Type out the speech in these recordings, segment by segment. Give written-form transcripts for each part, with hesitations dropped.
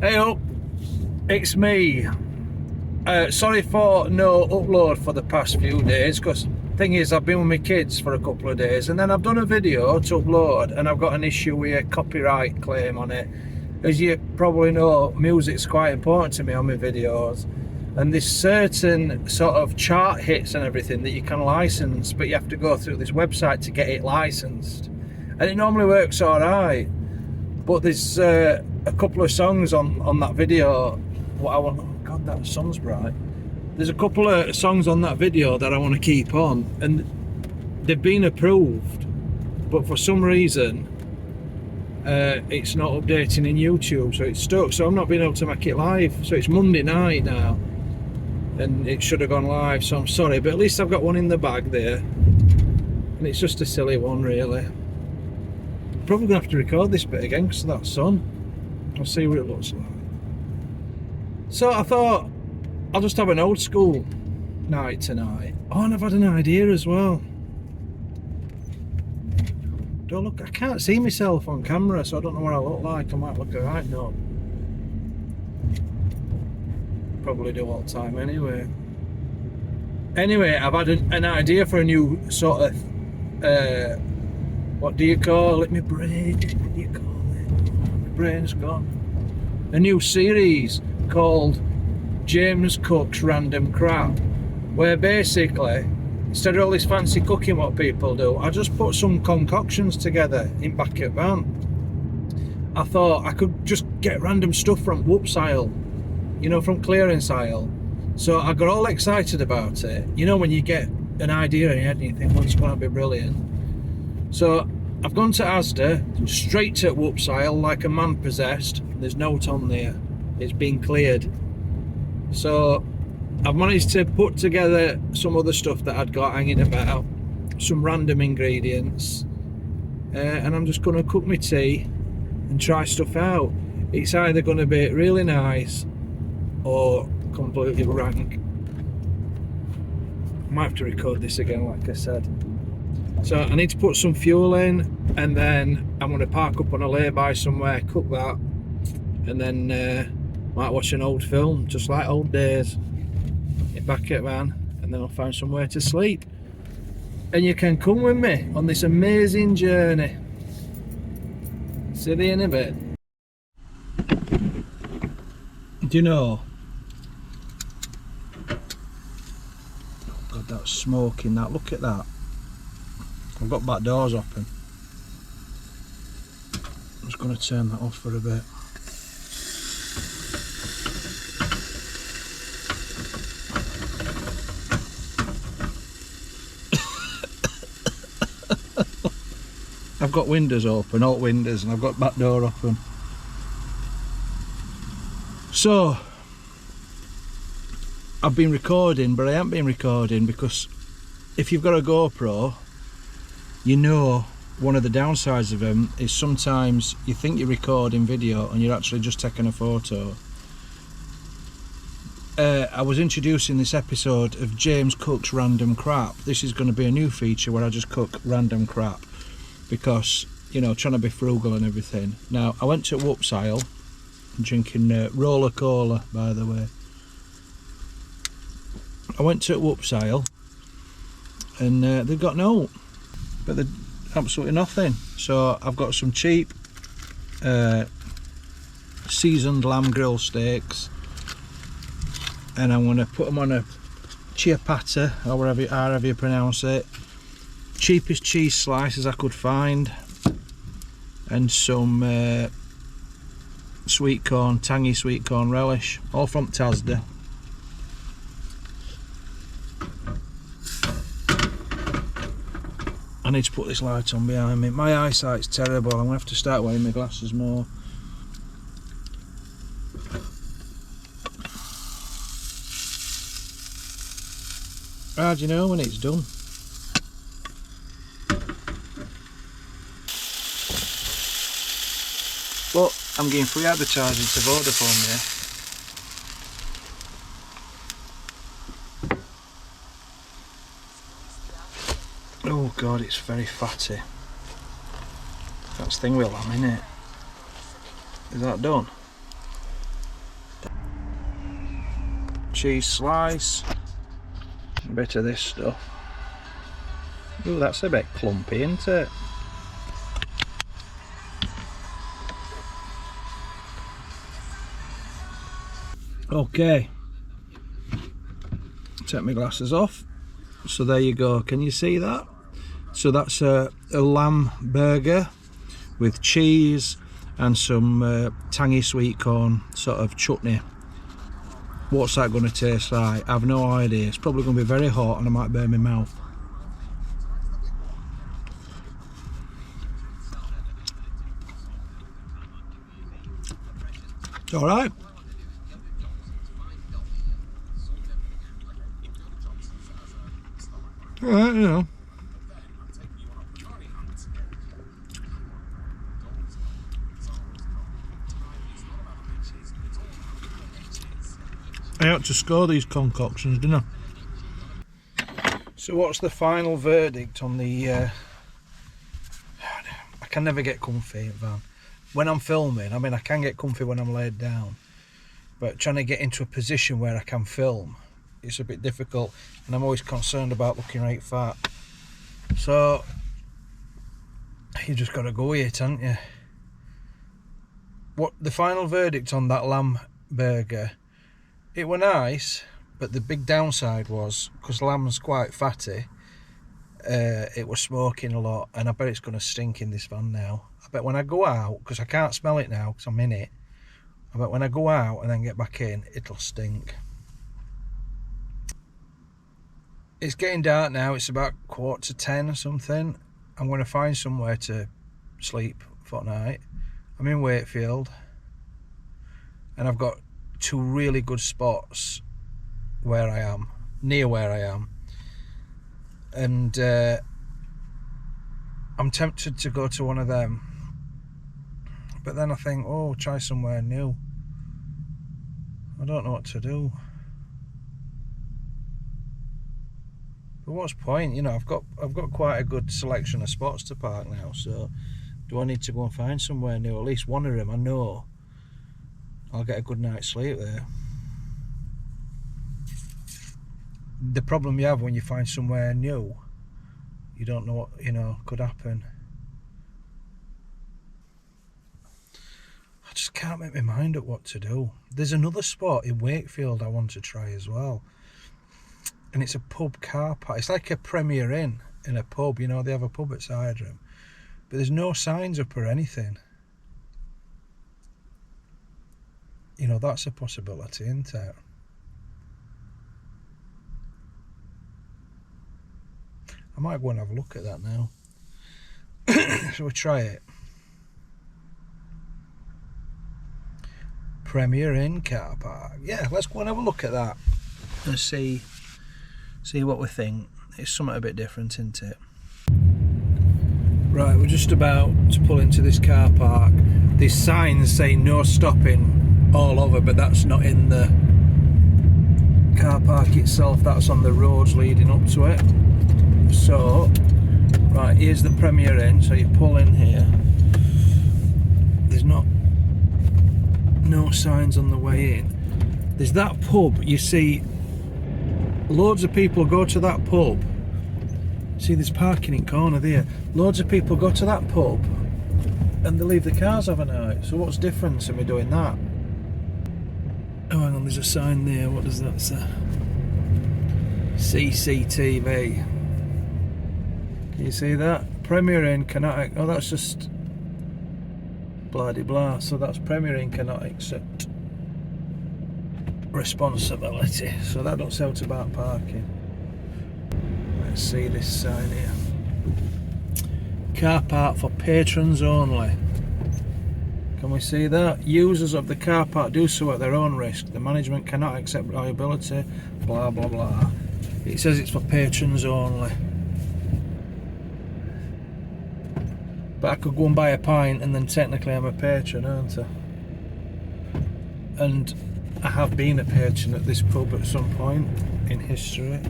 Hey up, it's me. Sorry for no upload for the past few days, because thing is I've been with my kids for a couple of days and then I've done a video to upload and I've got an issue with a copyright claim on it. As you probably know, music's quite important to me on my videos, and there's certain sort of chart hits and everything that you can license, but you have to go through this website to get it licensed, and it normally works all right. But there's a couple of songs on that video. What I want, oh God, that sun's bright. There's a couple of songs on that video that I want to keep on, and they've been approved, but for some reason it's not updating in YouTube, so it's stuck. So I'm not being able to make it live. So it's Monday night now, and it should have gone live. So I'm sorry, but at least I've got one in the bag there, and it's just a silly one, really. Probably gonna have to record this bit again because of that sun. I'll see what it looks like. So I thought I'll just have an old school night tonight. Oh, and I've had an idea as well. Don't look, I can't see myself on camera, so I don't know what I look like. I might look alright now. Probably do all the time anyway. Anyway, I've had an idea for a new sort of what do you call it? My brain, what do you call it? My brain's gone. A new series called James Cook's Random Crap, where basically, instead of all this fancy cooking what people do, I just put some concoctions together in back of van. I thought I could just get random stuff from Whoops aisle, you know, from clearance aisle. So I got all excited about it. You know when you get an idea in your head and you think, well, it's going to be brilliant. So I've gone to Asda, straight to Whoops aisle like a man possessed. There's note on there, it's been cleared. So I've managed to put together some other stuff that I'd got hanging about, some random ingredients, and I'm just going to cook my tea and try stuff out. It's either going to be really nice or completely rank. I might have to record this again, like I said. So I need to put some fuel in, and then I'm going to park up on a lay-by somewhere, cook that, and then might watch an old film, just like old days, get back at van, and then I'll find somewhere to sleep. And you can come with me on this amazing journey. See you in a bit. Do you know? Oh God, that's smoking that. Look at that. I've got back doors open. I'm just going to turn that off for a bit. I've got windows open, all windows, and I've got back door open. So I've been recording, but I haven't been recording because if you've got a GoPro, you know one of the downsides of them is sometimes you think you're recording video and you're actually just taking a photo. I was introducing this episode of James Cook's Random Crap. This is going to be a new feature where I just cook random crap because, you know, trying to be frugal and everything. Now, I went to Whoops aisle, drinking roller cola, by the way. I went to Whoops aisle and they've got no, but they're absolutely nothing. So I've got some cheap seasoned lamb grill steaks, and I'm going to put them on a ciabatta, or however you pronounce it. Cheapest cheese slices I could find, and some sweet corn, tangy sweet corn relish, all from Asda. I need to put this light on behind me. My eyesight's terrible. I'm going to have to start wearing my glasses more. How do you know when it's done? But I'm getting free advertising to Vodafone here. Oh God, it's very fatty. That's the thing with lamb, innit? Is that done? cheese slice, a bit of this stuff. Ooh, that's a bit clumpy, isn't it? Okay, take my glasses off. So there you go, can you see that? So that's a lamb burger with cheese and some tangy sweet corn sort of chutney. What's that going to taste like? I've no idea. It's probably going to be very hot and I might burn my mouth. It's alright. Alright, you know. I had to score these concoctions, didn't I? So what's the final verdict on the... I can never get comfy, Van. When I'm filming, I mean I can get comfy when I'm laid down, but trying to get into a position where I can film, it's a bit difficult, and I'm always concerned about looking right fat. So you just got to go with it, haven't you? What the final verdict on that lamb burger? It were nice, but the big downside was, because lamb's quite fatty, it was smoking a lot, and I bet it's going to stink in this van now. I bet when I go out, because I can't smell it now because I'm in it, I bet when I go out and then get back in, it'll stink. It's getting dark now, it's about 9:45 or something. I'm going to find somewhere to sleep for night. I'm in Wakefield, and I've got 2 really good spots where I am, near where I am, and I'm tempted to go to one of them, but then I think, oh, try somewhere new. I don't know what to do. But what's point? You know, I've got quite a good selection of spots to park now, so do I need to go and find somewhere new? At least one of them I know I'll get a good night's sleep there. The problem you have when you find somewhere new, you don't know what, you know, could happen. I just can't make my mind up what to do. There's another spot in Wakefield I want to try as well, and it's a pub car park. It's like a Premier Inn in a pub, you know, they have a pub at Sidram, but there's no signs up or anything. You know, that's a possibility, isn't it? I might go and have a look at that now. Shall we try it? Premier Inn car park. Yeah, let's go and have a look at that and see what we think. It's something a bit different, isn't it? Right, we're just about to pull into this car park. There's signs saying no stopping all over, but that's not in the car park itself, that's on the roads leading up to it. So, right, here's the Premier Inn, so you pull in here. There's no signs on the way in. There's that pub, you see, loads of people go to that pub. See, there's parking in corner there. Loads of people go to that pub and they leave the cars overnight. So what's different in me doing that? Oh, hang on, there's a sign there. What does that say? CCTV. Can you see that? Premier Inn cannot... Oh, that's just... bloody blah. So that's Premier Inn cannot accept responsibility. So that don't say out about parking. Let's see this sign here. Car park for patrons only. Can we see that? Users of the car park do so at their own risk. The management cannot accept liability. Blah blah blah. It says it's for patrons only. But I could go and buy a pint and then technically I'm a patron, aren't I? And I have been a patron at this pub at some point in history.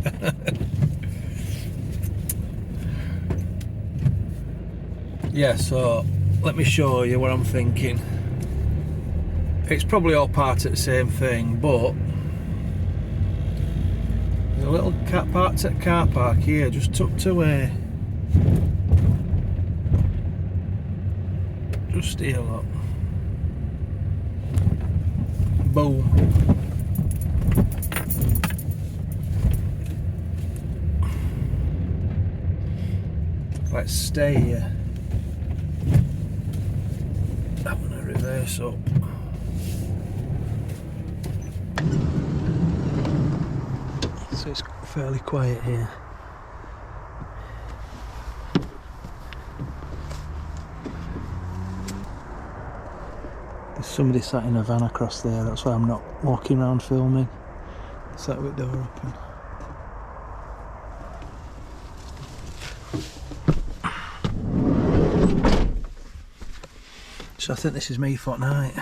Yeah, so let me show you what I'm thinking. It's probably all part of the same thing, but There's a little parked at car park here, just tucked away. Just here, look. Boom. Let's stay here. I'm gonna reverse up. So it's fairly quiet here. There's somebody sat in a van across there, that's why I'm not walking around filming. Sat with the door open. So I think this is me for tonight.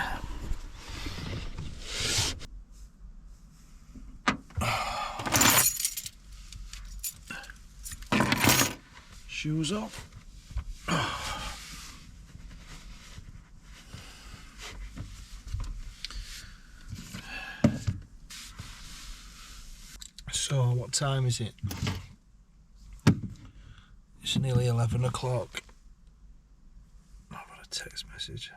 Shoes off. So what time is it? It's nearly 11 o'clock. I've got a text message.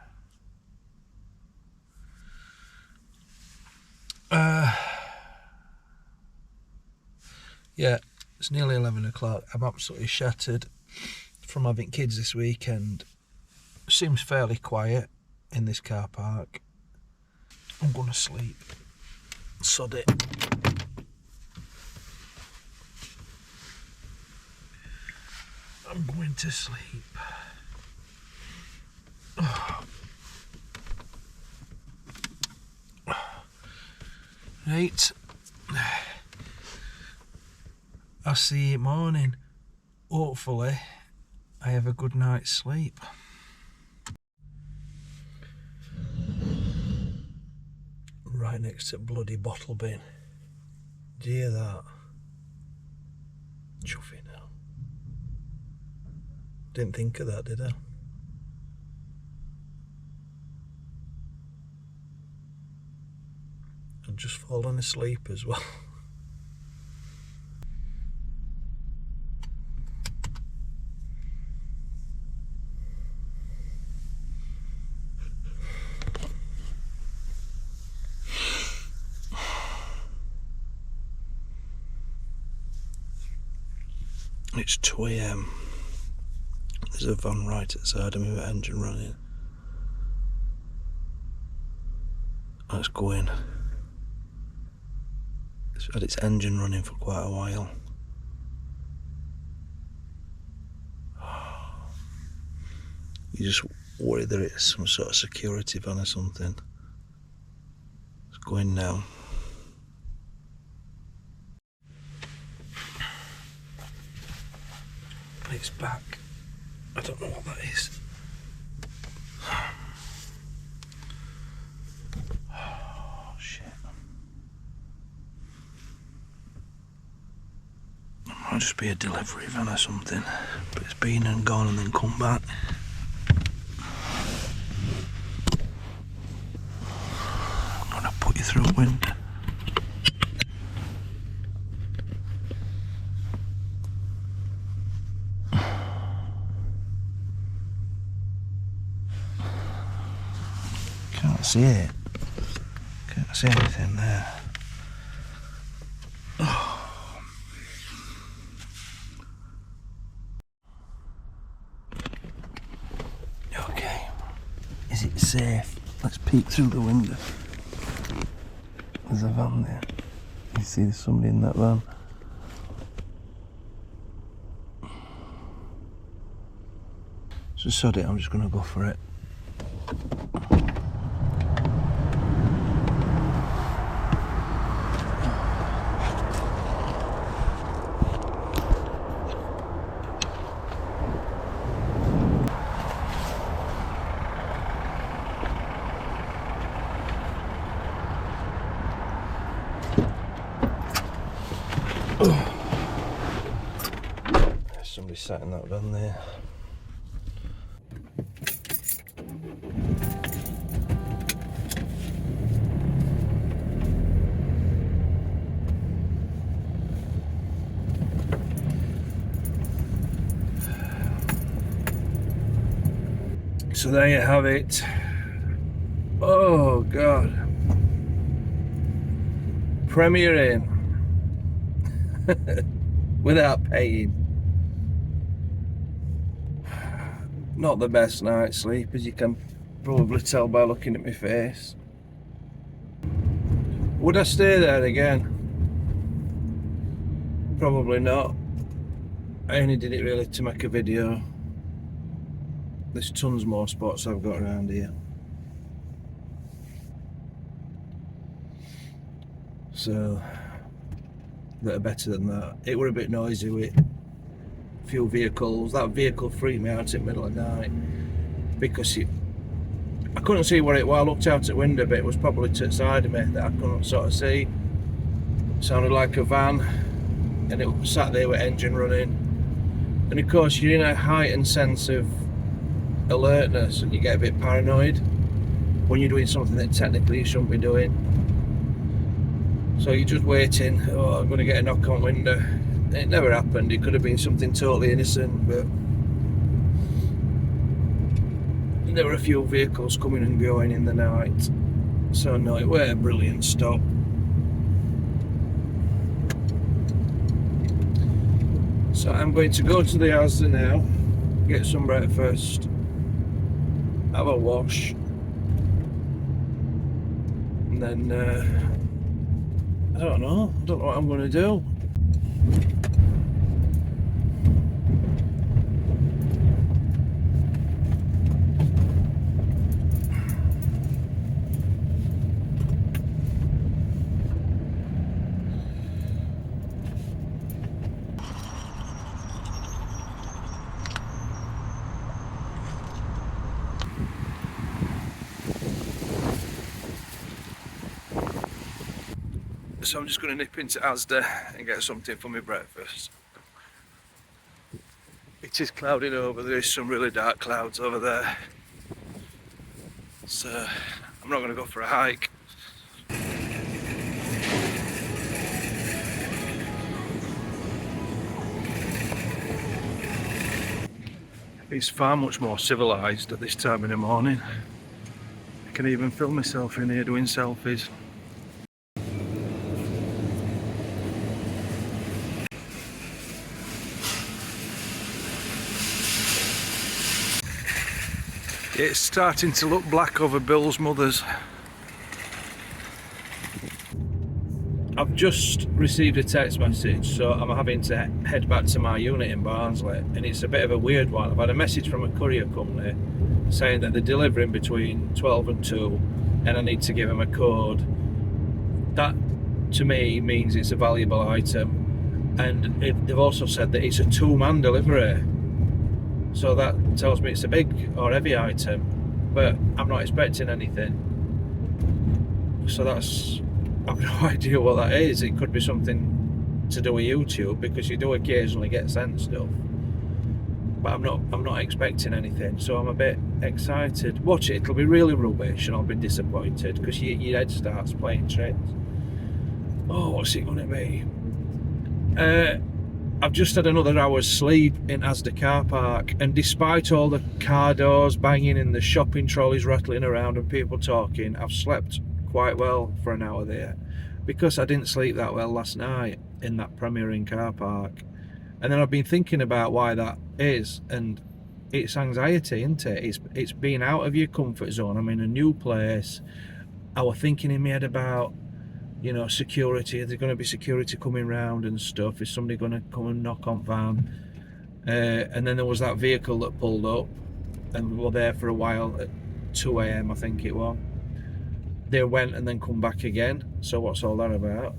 Yeah, it's nearly 11 o'clock. I'm absolutely shattered from having kids this weekend. Seems fairly quiet in this car park. I'm gonna sleep. Sod it. I'm going to sleep. Right. I'll see you morning. Hopefully, I have a good night's sleep. Right next to a bloody bottle bin. Do you hear that? Chuffy now. Didn't think of that, did I? I'd just fallen asleep as well. It's 2 AM. There's a van right outside of me with the engine running. Let's go in. It's had its engine running for quite a while. You just worry that it's some sort of security van or something. Let's go in now. It's back. I don't know what that is. Oh shit. It might just be a delivery van or something, but it's been and gone and then come back. I'm gonna put you through a window. Can't see it. Can't see anything there. Oh. Okay. Is it safe? Let's peek through the window. There's a van there. You see there's somebody in that van. So sod it, I'm just gonna go for it. There's somebody sat in that van there. So there you have it. Oh God. Premier Inn without paying. Not the best night's sleep, as you can probably tell by looking at my face. Would I stay there again? Probably not. I only did it really to make a video. There's tons more spots I've got around here. So, that are better than that. It were a bit noisy with a few vehicles. That vehicle freaked me out in the middle of the night because I couldn't see what it was. I looked out the window, but it was probably to the side of me that I couldn't sort of see. It sounded like a van, and it sat there with engine running. And of course, you're in a heightened sense of alertness, and you get a bit paranoid when you're doing something that technically you shouldn't be doing. So you're just waiting. Oh, I'm going to get a knock on window. It never happened. It could have been something totally innocent, but there were a few vehicles coming and going in the night. So no, it was a brilliant stop. So I'm going to go to the Asda now, get some breakfast, have a wash, and then I don't know what I'm going to do. So I'm just going to nip into Asda and get something for my breakfast. It is clouding over, there is some really dark clouds over there. So I'm not going to go for a hike. It's far much more civilised at this time in the morning. I can even film myself in here doing selfies. It's starting to look black over Bill's mother's. I've just received a text message, so I'm having to head back to my unit in Barnsley, and it's a bit of a weird one. I've had a message from a courier company saying that they're delivering between 12 and 2 and I need to give them a code. That to me means it's a valuable item, and they've also said that it's a 2-man delivery. So that tells me it's a big or heavy item, but I'm not expecting anything. So I've no idea what that is. It could be something to do with YouTube, because you do occasionally get sent stuff. But I'm not expecting anything, so I'm a bit excited. Watch it, it'll be really rubbish and I'll be disappointed, because your head starts playing tricks. Oh, what's it gonna be? I've just had another hour's sleep in Asda car park, and despite all the car doors banging and the shopping trolleys rattling around and people talking, I've slept quite well for an hour there, because I didn't sleep that well last night in that Premier Inn car park. And then I've been thinking about why that is, and it's anxiety, isn't it? It's being out of your comfort zone. I'm in a new place. I was thinking in my head about, you know, security. Is there going to be security coming round and stuff? Is somebody going to come and knock on van? And then there was that vehicle that pulled up, and we were there for a while at 2 AM, I think it was. They went and then come back again. So what's all that about?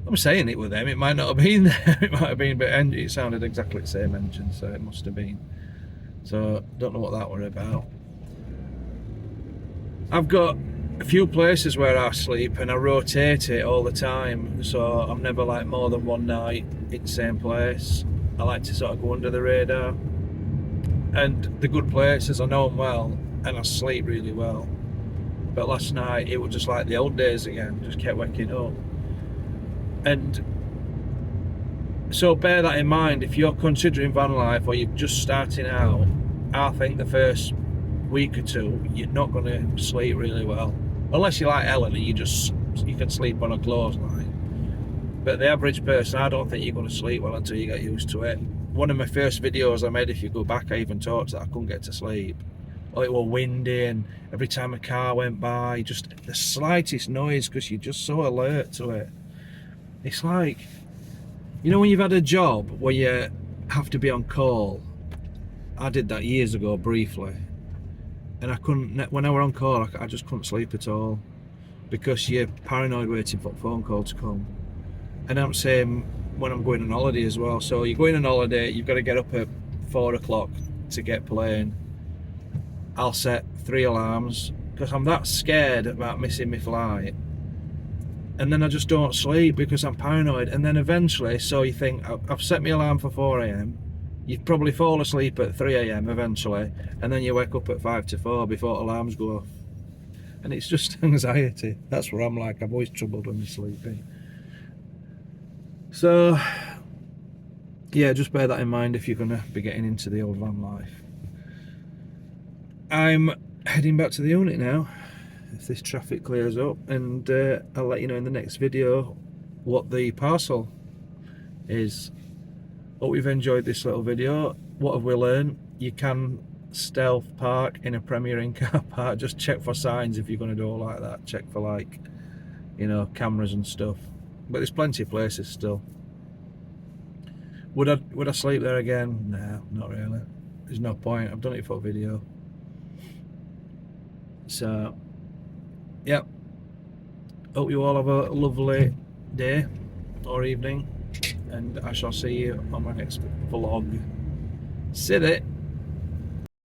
I'm saying it with them. It might not have been there. It might have been, but it sounded exactly the same engine, so it must have been. So don't know what that were about. I've got a few places where I sleep, and I rotate it all the time, so I'm never like more than one night in the same place. I like to sort of go under the radar, and the good places I know them well, and I sleep really well. But last night it was just like the old days again, just kept waking up. And so bear that in mind if you're considering van life or you're just starting out. I think the first week or two, you're not going to sleep really well. Unless you're like Ellen, you can sleep on a clothesline. But the average person, I don't think you're going to sleep well until you get used to it. One of my first videos I made, if you go back, I even talked that I couldn't get to sleep. It was windy, and every time a car went by, just the slightest noise, because you're just so alert to it. It's like, you know when you've had a job where you have to be on call? I did that years ago briefly, and I couldn't, when I were on call, I just couldn't sleep at all, because you're paranoid waiting for a phone call to come. And I'm saying when I'm going on holiday as well. So you're going on holiday, you've got to get up at 4 o'clock to get playing. I'll set 3 alarms because I'm that scared about missing my flight. And then I just don't sleep because I'm paranoid. And then eventually, so you think, I've set my alarm for 4 a.m. You'd probably fall asleep at 3 a.m. eventually. And then you wake up at 5 to 4 before alarms go off. And it's just anxiety. That's where I'm like, I've always troubled when I'm sleeping. So, yeah, just bear that in mind if you're going to be getting into the old van life. I'm heading back to the unit now, if this traffic clears up, and I'll let you know in the next video what the parcel is. Hope you've enjoyed this little video. What have we learned? You can stealth park in a Premier Inn car park. Just check for signs if you're going to do all like that. Check for, like, you know, cameras and stuff. But there's plenty of places still. Would I sleep there again? No, not really. There's no point. I've done it for a video. So, yeah. Hope you all have a lovely day or evening, and I shall see you on my next vlog. See you.